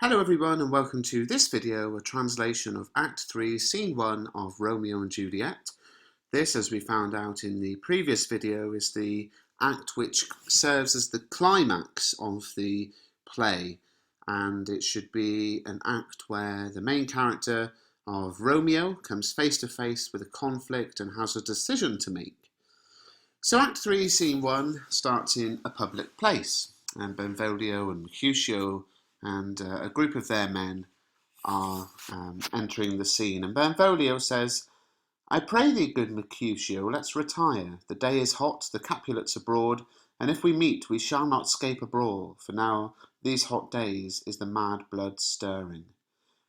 Hello everyone and welcome to this video, a translation of Act 3, Scene 1 of Romeo and Juliet. This, as we found out in the previous video, is the act which serves as the climax of the play, and it should be an act where the main character of Romeo comes face to face with a conflict and has a decision to make. So Act 3, Scene 1 starts in a public place, and Benvolio and Mercutio and a group of their men are entering the scene. And Benvolio says, "I pray thee, good Mercutio, let's retire. The day is hot, the Capulets abroad, and if we meet, we shall not scape a brawl, for now, these hot days, is the mad blood stirring."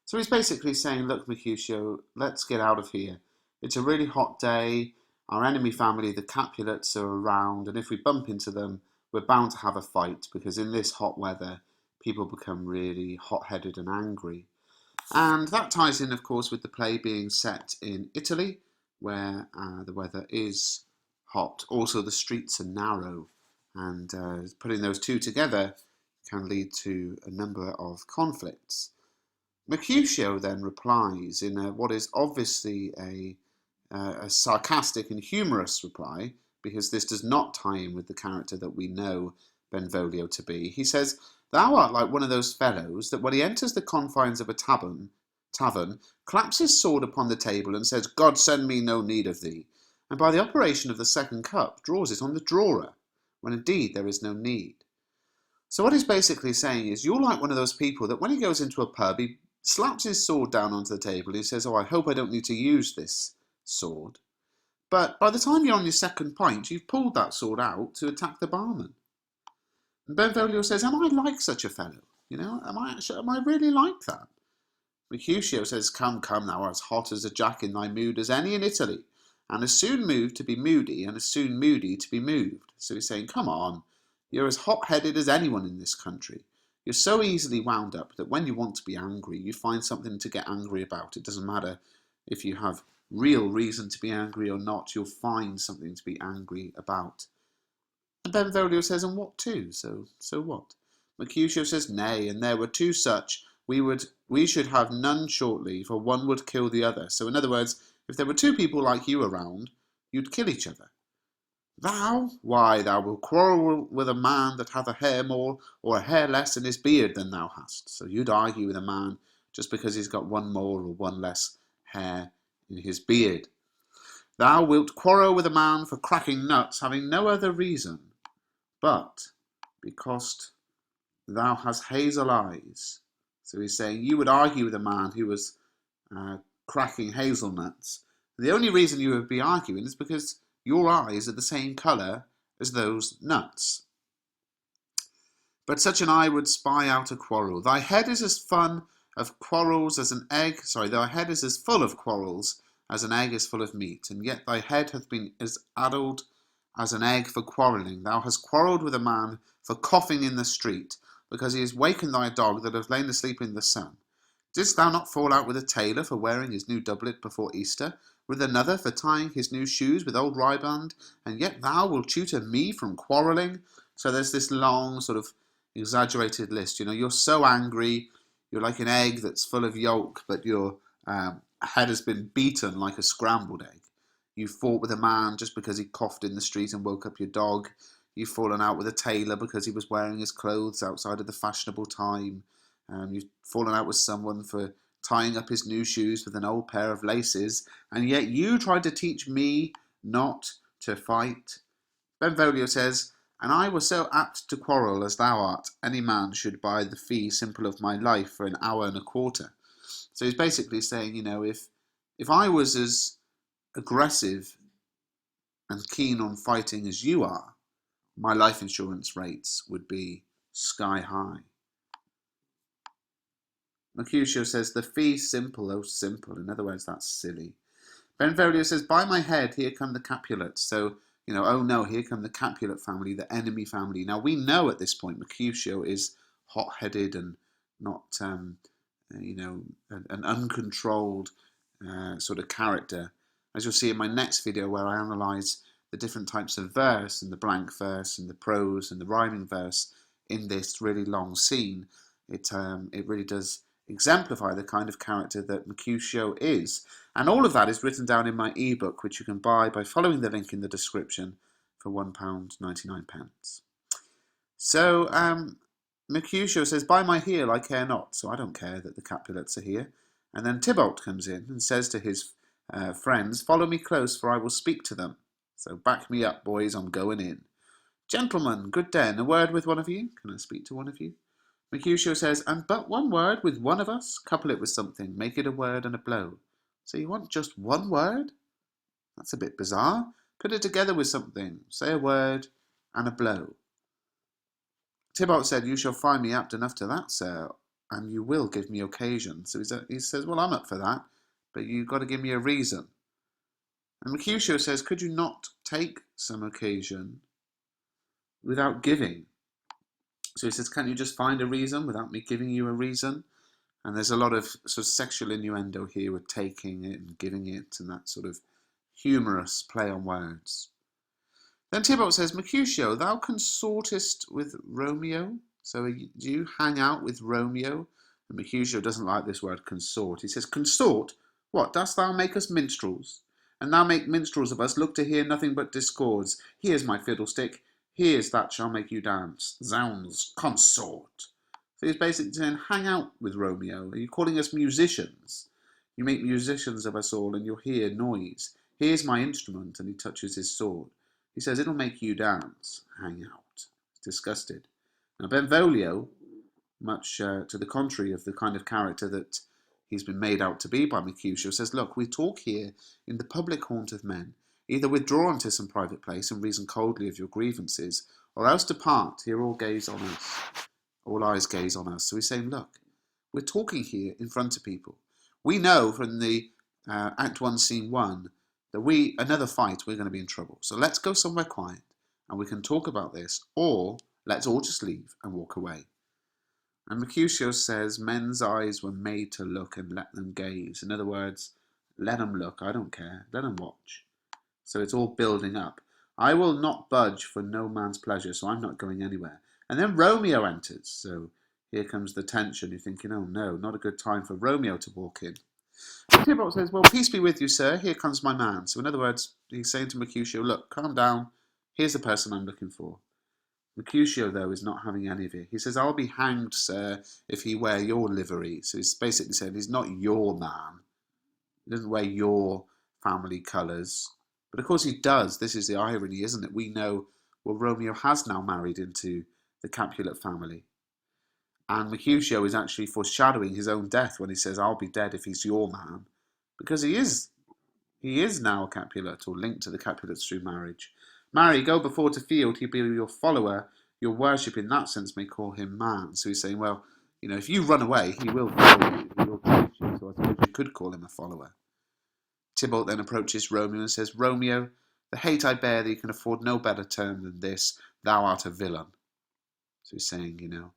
So he's basically saying, look, Mercutio, let's get out of here. It's a really hot day. Our enemy family, the Capulets, are around, and if we bump into them, we're bound to have a fight, because in this hot weather, people become really hot-headed and angry. And that ties in, of course, with the play being set in Italy, where the weather is hot. Also, the streets are narrow, and putting those two together can lead to a number of conflicts. Mercutio then replies in what is obviously a sarcastic and humorous reply, because this does not tie in with the character that we know Benvolio to be. He says, "Thou art like one of those fellows that when he enters the confines of a tavern, claps his sword upon the table and says, 'God send me no need of thee,' and by the operation of the second cup draws it on the drawer, when indeed there is no need." So what he's basically saying is, you're like one of those people that when he goes into a pub, he slaps his sword down onto the table, he says, "Oh, I hope I don't need to use this sword." But by the time you're on your second pint, you've pulled that sword out to attack the barman. And Benvolio says, "Am I like such a fellow? Am I really like that?" Mercutio says, Come, thou art as hot as a jack in thy mood as any in Italy, and as soon moved to be moody, and as soon moody to be moved." So he's saying, come on, you're as hot-headed as anyone in this country. You're so easily wound up that when you want to be angry, you find something to get angry about. It doesn't matter if you have real reason to be angry or not, you'll find something to be angry about. And Benvolio says, "And what too? So what?" Mercutio says, "Nay, and there were two such, we should have none shortly, for one would kill the other." So in other words, if there were two people like you around, you'd kill each other. "Thou? Why, thou wilt quarrel with a man that hath a hair more or a hair less in his beard than thou hast." So you'd argue with a man just because he's got one more or one less hair in his beard. "Thou wilt quarrel with a man for cracking nuts, having no other reason, but because thou hast hazel eyes." So he's saying you would argue with a man who was cracking hazelnuts. The only reason you would be arguing is because your eyes are the same colour as those nuts. "But such an eye would spy out a quarrel. Thy head is as fun of quarrels as an egg. Thy head is as full of quarrels as an egg is full of meat, and yet thy head hath been as addled as an egg for quarrelling. Thou hast quarrelled with a man for coughing in the street, because he has wakened thy dog that hath lain asleep in the sun. Didst thou not fall out with a tailor for wearing his new doublet before Easter, with another for tying his new shoes with old riband, and yet thou wilt tutor me from quarrelling?" So there's this long sort of exaggerated list. You're so angry, you're like an egg that's full of yolk, but your head has been beaten like a scrambled egg. You fought with a man just because he coughed in the street and woke up your dog. You've fallen out with a tailor because he was wearing his clothes outside of the fashionable time. You've fallen out with someone for tying up his new shoes with an old pair of laces, and yet you tried to teach me not to fight. Benvolio says, "And I was so apt to quarrel as thou art, any man should buy the fee simple of my life for an hour and a quarter." So he's basically saying, if I was as aggressive and keen on fighting as you are, my life insurance rates would be sky high. Mercutio says, "The fee simple, oh simple." In other words, that's silly. Benvolio says, "By my head, here come the Capulets." So, oh no, here come the Capulet family, the enemy family. Now, we know at this point Mercutio is hot-headed and not, an uncontrolled sort of character. As you'll see in my next video where I analyse the different types of verse, and the blank verse, and the prose, and the rhyming verse in this really long scene, It really does exemplify the kind of character that Mercutio is. And all of that is written down in my ebook, which you can buy by following the link in the description for £1.99. So Mercutio says, by my heel I care not, so I don't care that the Capulets are here. And then Thibault comes in and says to his friends, follow me close, for I will speak to them. So back me up, boys, I'm going in. Gentlemen, good den, a word with one of you. Can I speak to one of you? Mercutio says, and but one word with one of us? Couple it with something, make it a word and a blow. So you want just one word? That's a bit bizarre. Put it together with something, say a word and a blow. Thibault said, you shall find me apt enough to that, sir, and you will give me occasion. So he says, well, I'm up for that, but you've got to give me a reason. And Mercutio says, could you not take some occasion without giving? So he says, can't you just find a reason without me giving you a reason? And there's a lot of sort of sexual innuendo here with taking it and giving it and that sort of humorous play on words. Then Thibault says, Mercutio, thou consortest with Romeo? So do you hang out with Romeo? And Mercutio doesn't like this word consort. He says, consort? What, dost thou make us minstrels? And thou make minstrels of us, look to hear nothing but discords. Here's my fiddlestick. Here's that shall make you dance. Zounds, consort. So he's basically saying, hang out with Romeo. Are you calling us musicians? You make musicians of us all, and you'll hear noise. Here's my instrument, and he touches his sword. He says, it'll make you dance. Hang out. He's disgusted. Now Benvolio, much to the contrary of the kind of character that he's been made out to be by Mercutio, says, look, we talk here in the public haunt of men. Either withdraw into some private place and reason coldly of your grievances, or else depart. Here all gaze on us. All eyes gaze on us. So he's saying, look, we're talking here in front of people. We know from the Act 1, Scene 1, that another fight, we're going to be in trouble. So let's go somewhere quiet, and we can talk about this, or let's all just leave and walk away. And Mercutio says, men's eyes were made to look and let them gaze. In other words, let them look, I don't care, let them watch. So it's all building up. I will not budge for no man's pleasure, so I'm not going anywhere. And then Romeo enters. So here comes the tension. You're thinking, oh no, not a good time for Romeo to walk in. And Thibault says, well, peace be with you, sir. Here comes my man. So in other words, he's saying to Mercutio, look, calm down. Here's the person I'm looking for. Mercutio, though, is not having any of it. He says, I'll be hanged, sir, if he wear your livery. So he's basically saying he's not your man. He doesn't wear your family colours. But of course he does. This is the irony, isn't it? We know, well, Romeo has now married into the Capulet family. And Mercutio is actually foreshadowing his own death when he says, I'll be dead if he's your man. Because he is now a Capulet, or linked to the Capulets through marriage. Marry, go before to field, he'll be your follower. Your worship in that sense may call him man. So he's saying, well, you know, if you run away, he will follow you, he will chase you. So I suppose you could call him a follower. Thibault then approaches Romeo and says, Romeo, the hate I bear thee can afford no better term than this. Thou art a villain. So he's saying, you know,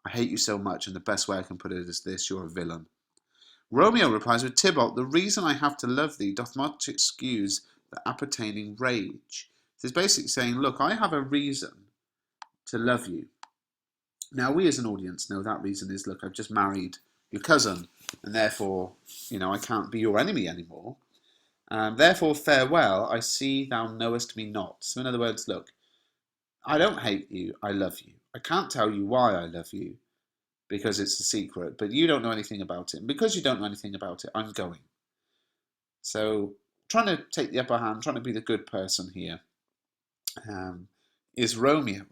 I hate you so much, and the best way I can put it is this, you're a villain. Romeo replies with Thibault, the reason I have to love thee doth not excuse the appertaining rage. So he's basically saying, look, I have a reason to love you. Now, we as an audience know that reason is, look, I've just married your cousin, and therefore, you know, I can't be your enemy anymore. Therefore, farewell, I see thou knowest me not. So in other words, look, I don't hate you, I love you. I can't tell you why I love you, because it's a secret, but you don't know anything about it. And because you don't know anything about it, I'm going. So, trying to take the upper hand, trying to be the good person here, is Romeo.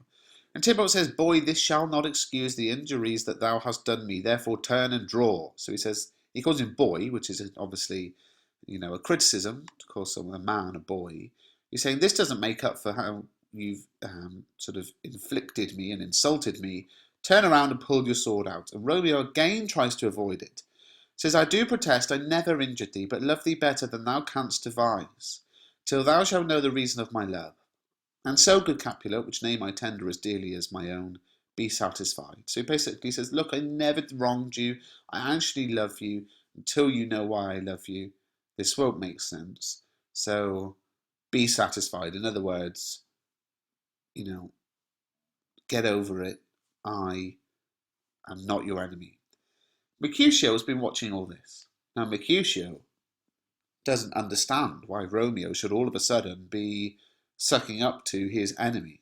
And Thibault says, boy, this shall not excuse the injuries that thou hast done me, therefore turn and draw. So he says, he calls him boy, which is obviously, you know, a criticism to call someone a man a boy. He's saying this doesn't make up for how you've sort of inflicted me and insulted me. Turn around and pull your sword out. And Romeo again tries to avoid it. Says, I do protest I never injured thee, but love thee better than thou canst devise, till thou shalt know the reason of my love. And so, good Capulet, which name I tender as dearly as my own, be satisfied. So he basically says, look, I never wronged you. I actually love you until you know why I love you. This won't make sense. So be satisfied. In other words, you know, get over it. I am not your enemy. Mercutio has been watching all this. Now, Mercutio doesn't understand why Romeo should all of a sudden be sucking up to his enemy.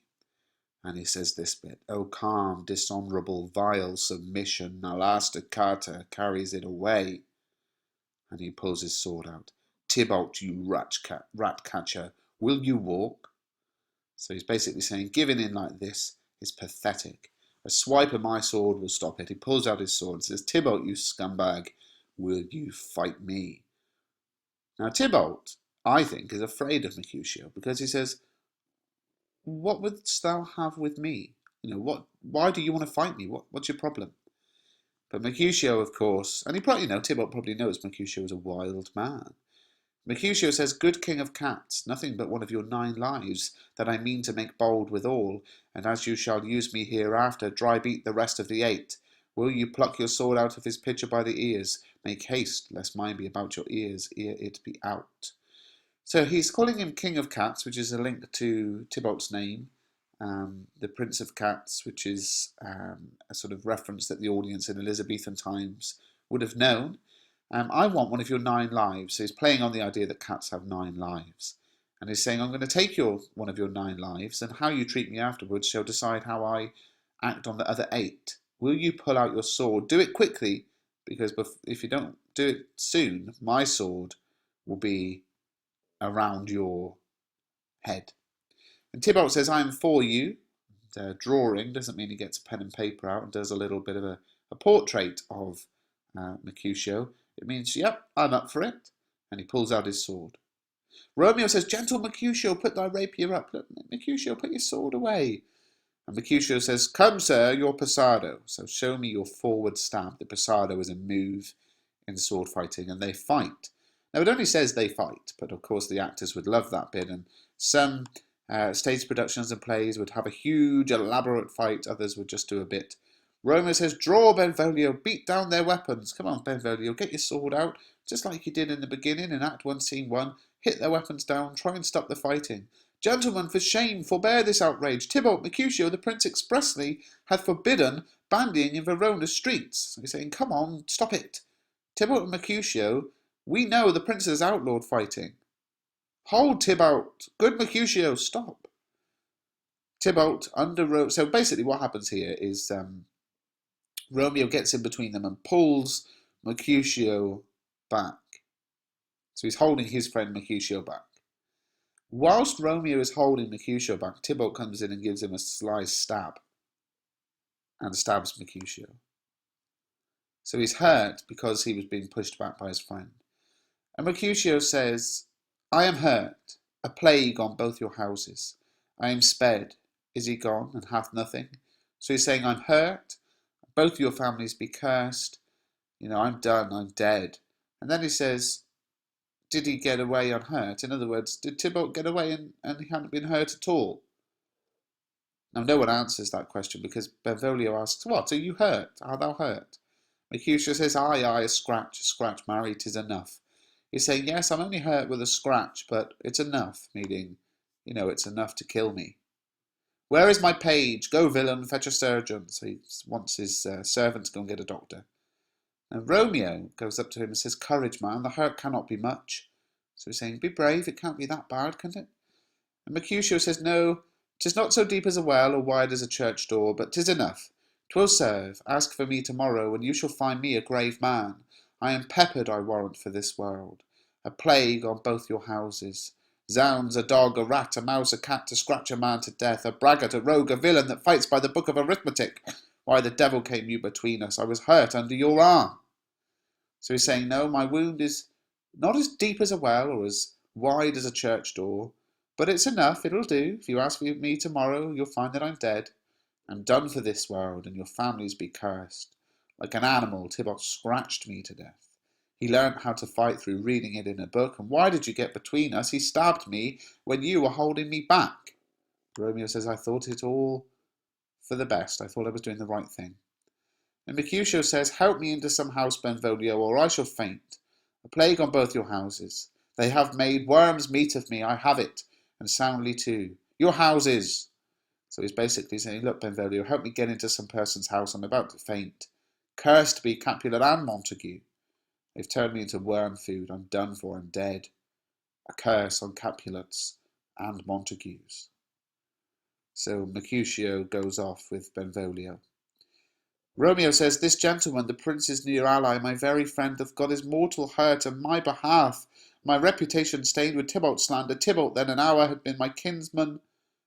And he says this bit, "O calm, dishonourable, vile submission, alas, the carter carries it away." And he pulls his sword out. "Thibault, you rat catcher, will you walk?" So he's basically saying, giving in like this is pathetic. A swipe of my sword will stop it. He pulls out his sword and says, "Thibault, you scumbag, will you fight me?" Now, Thibault, I think, is afraid of Mercutio because he says, "What wouldst thou have with me? Why do you want to fight me? What's your problem?" But Mercutio, of course, and Thibault probably knows Mercutio is a wild man. Mercutio says, "Good king of cats, nothing but one of your 9 lives, that I mean to make bold withal, and as you shall use me hereafter, dry beat the rest of the 8. Will you pluck your sword out of his pitcher by the ears? Make haste, lest mine be about your ears, ere it be out." So he's calling him King of Cats, which is a link to Thibault's name, the Prince of Cats, which is a sort of reference that the audience in Elizabethan times would have known. I want one of your 9 lives. So he's playing on the idea that cats have 9 lives. And he's saying, I'm going to take one of your 9 lives, and how you treat me afterwards shall decide how I act on the other 8. Will you pull out your sword? Do it quickly, because if you don't do it soon, my sword will be around your head. And Thibault says, "I am for you." Drawing doesn't mean he gets a pen and paper out and does a little bit of a portrait of Mercutio. It means, "Yep, I'm up for it." And he pulls out his sword. Romeo says, "Gentle Mercutio, put thy rapier up." "Mercutio, put your sword away." And Mercutio says, "Come, sir, your passado." So show me your forward stab. The passado is a move in sword fighting, and they fight. Now, it only says they fight, but of course the actors would love that bit, and some stage productions and plays would have a huge, elaborate fight. Others would just do a bit. Romeo says, "Draw, Benvolio, beat down their weapons." Come on, Benvolio, get your sword out, just like you did in the beginning in Act 1, Scene 1. Hit their weapons down, try and stop the fighting. "Gentlemen, for shame, forbear this outrage. Thibault, Mercutio, the prince expressly hath forbidden bandying in Verona's streets." So he's saying, come on, stop it. Thibault and Mercutio, we know the prince has outlawed fighting. "Hold, Thibault. Good Mercutio, stop." Thibault so basically what happens here is Romeo gets in between them and pulls Mercutio back. So he's holding his friend Mercutio back. Whilst Romeo is holding Mercutio back, Thibault comes in and gives him a sly stab and stabs Mercutio. So he's hurt because he was being pushed back by his friend. And Mercutio says, "I am hurt, a plague on both your houses. I am sped. Is he gone and hath nothing?" So he's saying, "I'm hurt, both your families be cursed. I'm done, I'm dead." And then he says, did he get away unhurt? In other words, did Thibault get away and he hadn't been hurt at all? Now, no one answers that question because Benvolio asks, "What, are you hurt? Art thou hurt?" Mercutio says, Aye, a scratch, marry, 'tis enough." He's saying, "Yes, I'm only hurt with a scratch, but it's enough," meaning, it's enough to kill me. "Where is my page? Go, villain, fetch a surgeon." So he wants his servant to go and get a doctor. And Romeo goes up to him and says, "Courage, man, the hurt cannot be much." So he's saying, "Be brave, it can't be that bad, can it?" And Mercutio says, "No, 'tis not so deep as a well or wide as a church door, but 'tis enough. 'Twill serve. Ask for me tomorrow, and you shall find me a grave man. I am peppered, I warrant, for this world. A plague on both your houses. Zounds, a dog, a rat, a mouse, a cat, to scratch a man to death, a braggart, a rogue, a villain that fights by the book of arithmetic. Why the devil came you between us? I was hurt under your arm." So he's saying, "No, my wound is not as deep as a well or as wide as a church door, but it's enough, it'll do. If you ask for me tomorrow, you'll find that I'm dead. I'm done for this world, and your families be cursed. Like an animal, Thibault scratched me to death. He learnt how to fight through reading it in a book, and why did you get between us? He stabbed me when you were holding me back." Romeo says, "I thought it all for the best. I thought I was doing the right thing." And Mercutio says, "Help me into some house, Benvolio, or I shall faint. A plague on both your houses. They have made worms meat of me. I have it, and soundly too. Your houses." So he's basically saying, "Look, Benvolio, help me get into some person's house. I'm about to faint." Cursed be Capulet and Montague. They've turned me into worm food. I'm done for. I'm dead. A curse on Capulets and Montagues. So Mercutio goes off with Benvolio. Romeo says, "This gentleman, the prince's near ally, my very friend, hath got his mortal hurt on my behalf. My reputation stained with Thibault's slander. Thibault then an hour had been my kinsman.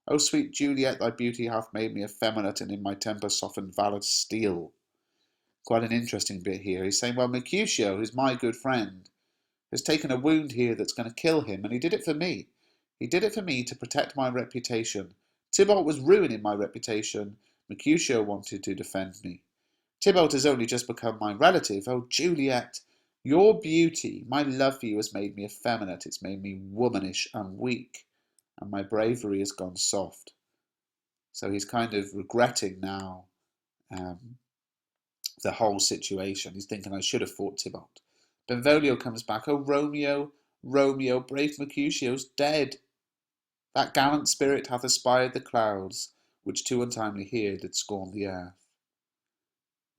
O sweet Juliet, thy beauty hath made me effeminate, and in my temper softened valour's steel." Quite an interesting bit here. He's saying, well, Mercutio, who's my good friend, has taken a wound here that's going to kill him, and he did it for me. He did it for me to protect my reputation. Thibault was ruining my reputation. Mercutio wanted to defend me. Thibault has only just become my relative. Oh, Juliet, your beauty, my love for you has made me effeminate. It's made me womanish and weak, and my bravery has gone soft. So he's kind of regretting now the whole situation. He's thinking, I should have fought Thibault. Benvolio comes back. Oh, Romeo, Romeo, brave Mercutio's dead. That gallant spirit hath aspired the clouds, which too untimely here did scorn the earth.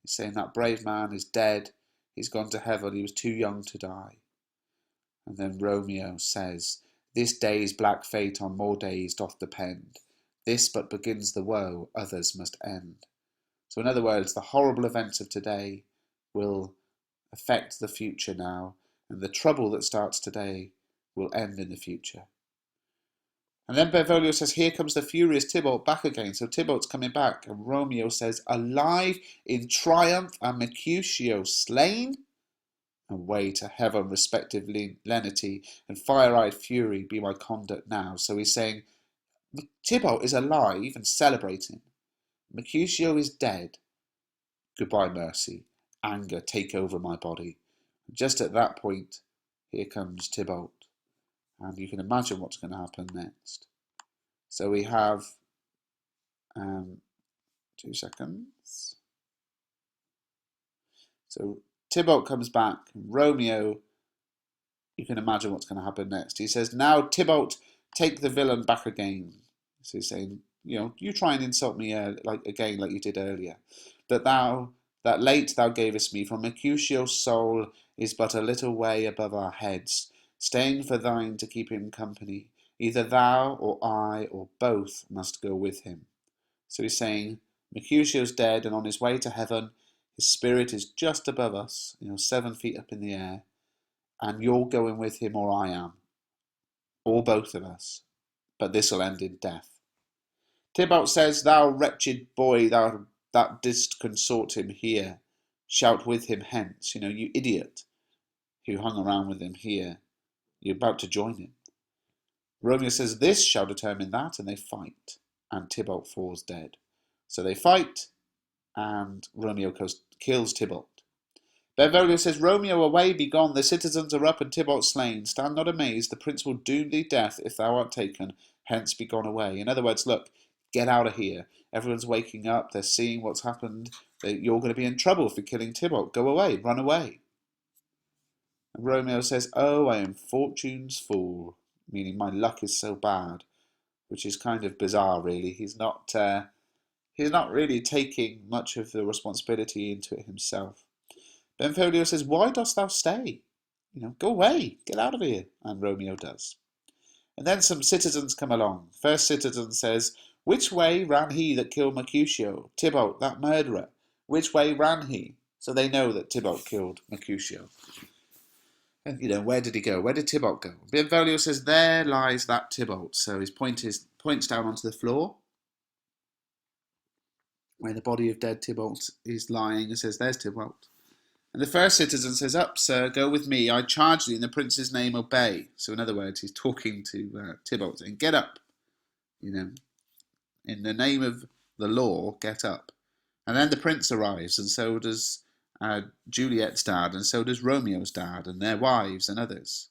He's saying that brave man is dead. He's gone to heaven. He was too young to die. And then Romeo says, this day's black fate on more days doth depend. This but begins the woe, others must end. So in other words, the horrible events of today will affect the future now, and the trouble that starts today will end in the future. And then Benvolio says, here comes the furious Thibault back again. So Thibault's coming back, and Romeo says, alive in triumph and Mercutio slain? Away to heaven respective lenity and fire-eyed fury be my conduct now. So he's saying, Thibault is alive and celebrating. Mercutio is dead. Goodbye, mercy. Anger take over my body. Just at that point, here comes Thibault. And you can imagine what's going to happen next. So we have 2 seconds. So Thibault comes back. Romeo, you can imagine what's going to happen next. He says, now Thibault, take the villain back again. So he's saying, you try and insult me like you did earlier. That late thou gavest me, for Mercutio's soul is but a little way above our heads, staying for thine to keep him company. Either thou or I or both must go with him. So he's saying, Mercutio's dead and on his way to heaven. His spirit is just above us, 7 feet up in the air, and you're going with him or I am, or both of us. But this will end in death. Thibault says, thou wretched boy, thou that didst consort him here, shout with him hence, you idiot who hung around with him here, you're about to join him. Romeo says, this shall determine that, and they fight, and Thibault falls dead. So they fight, and Romeo kills Thibault. Benvolio says, Romeo, away, be gone, the citizens are up and Thibault slain. Stand not amazed, the prince will doom thee death if thou art taken, hence be gone away. In other words, look, get out of here. Everyone's waking up, they're seeing what's happened. You're going to be in trouble for killing Thibault. Go away, run away. And Romeo says, oh, I am fortune's fool, meaning my luck is so bad, which is kind of bizarre, really. He's not really taking much of the responsibility into it himself. Benvolio says, why dost thou stay? Go away, get out of here. And Romeo does. And then some citizens come along. First citizen says, which way ran he that killed Mercutio? Thibault, that murderer. Which way ran he? So they know that Thibault killed Mercutio. And, where did he go? Where did Thibault go? Benvolio says, there lies that Thibault. So his points down onto the floor, where the body of dead Thibault is lying, and says, there's Thibault. And the first citizen says, up, sir, go with me. I charge thee in the prince's name, obey. So in other words, he's talking to Thibault, saying, get up. In the name of the law, get up. And then the prince arrives, and so does Juliet's dad, and so does Romeo's dad, and their wives and others.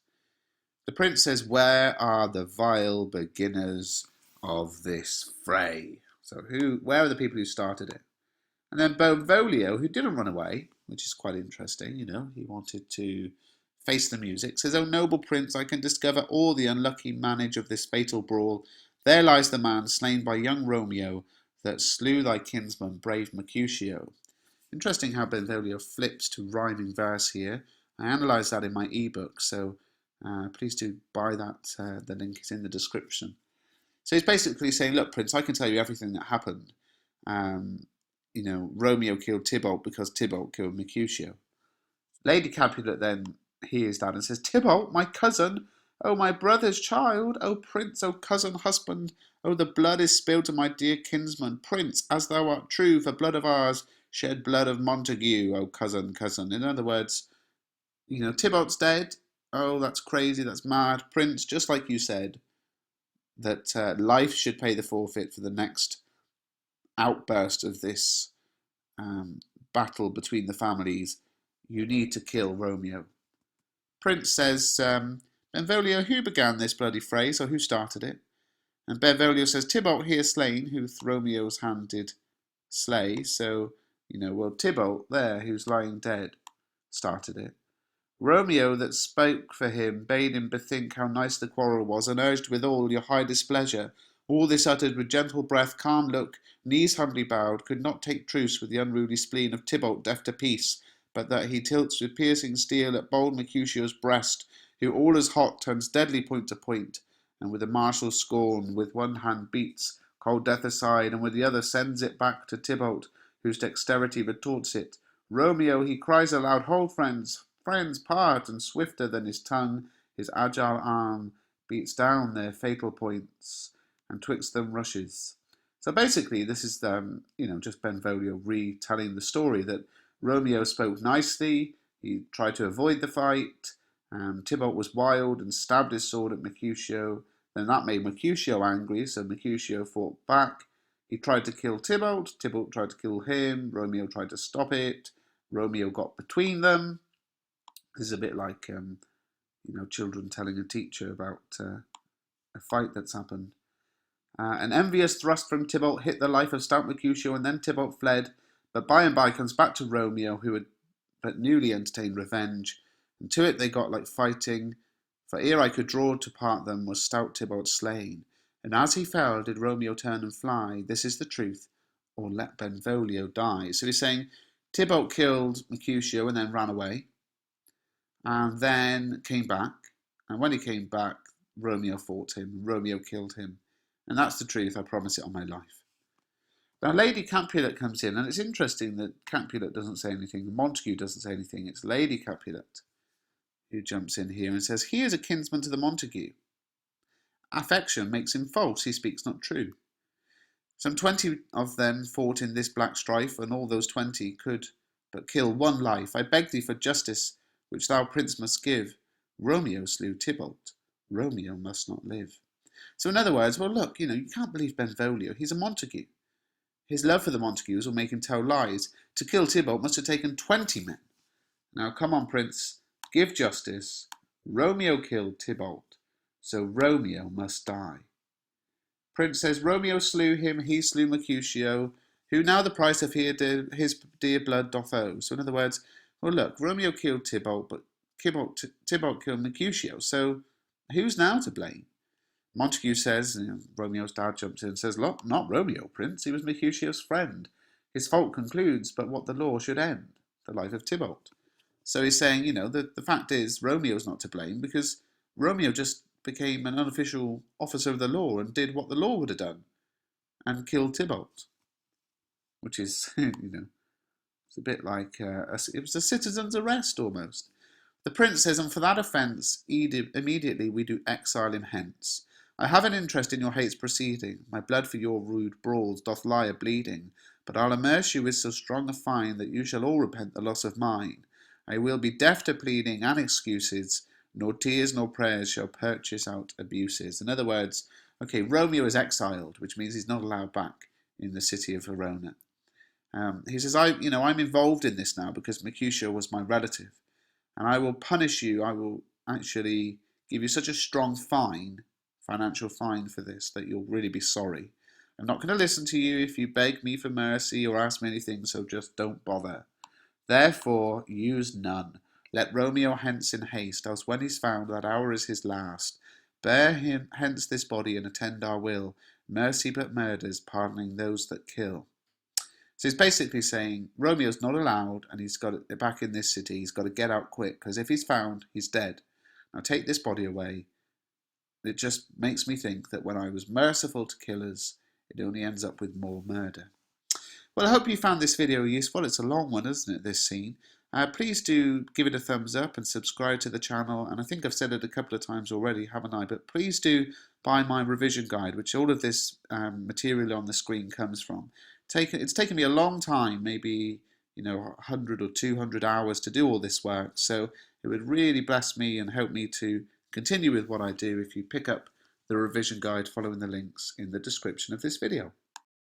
The prince says, where are the vile beginners of this fray? So where are the people who started it? And then Volio, who didn't run away, which is quite interesting, he wanted to face the music, says, O noble prince, I can discover all the unlucky manage of this fatal brawl. There lies the man slain by young Romeo that slew thy kinsman, brave Mercutio. Interesting how Benvolio flips to rhyming verse here. I analysed that in my ebook, so please do buy that. The link is in the description. So he's basically saying, look, Prince, I can tell you everything that happened. Romeo killed Thibault because Thibault killed Mercutio. Lady Capulet then hears that and says, Thibault, my cousin, oh, my brother's child, oh, Prince, oh, cousin, husband, oh, the blood is spilled to my dear kinsman. Prince, as thou art true, for blood of ours, shed blood of Montague, oh, cousin, cousin. In other words, Thibault's dead. Oh, that's crazy, that's mad. Prince, just like you said, that life should pay the forfeit for the next outburst of this battle between the families. You need to kill Romeo. Prince says, Benvolio, who began this bloody phrase, or who started it? And Benvolio says, Thibault here slain, who Romeo's hand did slay. So, Thibault there, who's lying dead, started it. Romeo that spoke for him bade him bethink how nice the quarrel was, and urged withal your high displeasure. All this uttered with gentle breath, calm look, knees humbly bowed, could not take truce with the unruly spleen of Thibault deaf to peace, but that he tilts with piercing steel at bold Mercutio's breast, who all as hot turns deadly point to point, and with a martial scorn with one hand beats cold death aside, and with the other sends it back to Thibault, whose dexterity retorts it. Romeo, he cries aloud, hold, friends, friends, part, and swifter than his tongue, his agile arm beats down their fatal points, and twixt them rushes. So basically, this is just Benvolio retelling the story that Romeo spoke nicely. He tried to avoid the fight. Thibault was wild and stabbed his sword at Mercutio. Then that made Mercutio angry, so Mercutio fought back. He tried to kill Thibault. Thibault tried to kill him. Romeo tried to stop it. Romeo got between them. This is a bit like children telling a teacher about a fight that's happened. An envious thrust from Thibault hit the life of stout Mercutio, and then Thibault fled. But by and by comes back to Romeo, who had but newly entertained revenge. And to it they got like fighting, for ere I could draw to part them was stout Thibault slain. And as he fell did Romeo turn and fly. This is the truth, or let Benvolio die. So he's saying Thibault killed Mercutio and then ran away, and then came back. And when he came back, Romeo fought him. Romeo killed him. And that's the truth, I promise it on my life. Now Lady Capulet comes in, and it's interesting that Capulet doesn't say anything, Montague doesn't say anything, it's Lady Capulet who jumps in here and says, he is a kinsman to the Montague. Affection makes him false, he speaks not true. Some 20 of them fought in this black strife, and all those 20 could but kill one life. I beg thee for justice, which thou, Prince, must give. Romeo slew Thibault. Romeo must not live. So in other words, well look, you can't believe Benvolio, he's a Montague. His love for the Montagues will make him tell lies. To kill Thibault must have taken 20 men. Now come on, Prince, give justice. Romeo killed Thibault, so Romeo must die. Prince says, Romeo slew him, he slew Mercutio, who now the price of his dear blood doth owe. So in other words, well look, Romeo killed Thibault, but Thibault killed Mercutio, so who's now to blame? Montague says, Romeo's dad jumps in and says, look, not Romeo, Prince, he was Mercutio's friend. His fault concludes, but what the law should end, the life of Thibault. So he's saying, the fact is, Romeo's not to blame, because Romeo just became an unofficial officer of the law and did what the law would have done, and killed Thibault. Which is, it's a bit like, it was a citizen's arrest almost. The prince says, and for that offence, immediately we do exile him hence. I have an interest in your hate's proceeding. My blood for your rude brawls doth lie a-bleeding. But I'll immerse you with so strong a fine that you shall all repent the loss of mine. I will be deaf to pleading and excuses, nor tears nor prayers shall purchase out abuses. In other words, okay, Romeo is exiled, which means he's not allowed back in the city of Verona. He says, I'm involved in this now because Mercutio was my relative, and I will punish you. I will actually give you such a strong financial fine for this, that you'll really be sorry. I'm not going to listen to you if you beg me for mercy or ask me anything, so just don't bother. Therefore, use none. Let Romeo hence in haste, else when he's found, that hour is his last. Bear him hence this body and attend our will. Mercy but murders, pardoning those that kill. So it's basically saying Romeo's not allowed, and he's got it back in this city. He's got to get out quick, because if he's found, he's dead. Now take this body away. It just makes me think that when I was merciful to killers, it only ends up with more murder. Well, I hope you found this video useful. It's a long one, isn't it, this scene? Please do give it a thumbs up and subscribe to the channel. And I think I've said it a couple of times already, haven't I? But please do buy my revision guide, which all of this material on the screen comes from. It's taken me a long time, maybe 100 or 200 hours to do all this work. So it would really bless me and help me to continue with what I do if you pick up the revision guide following the links in the description of this video.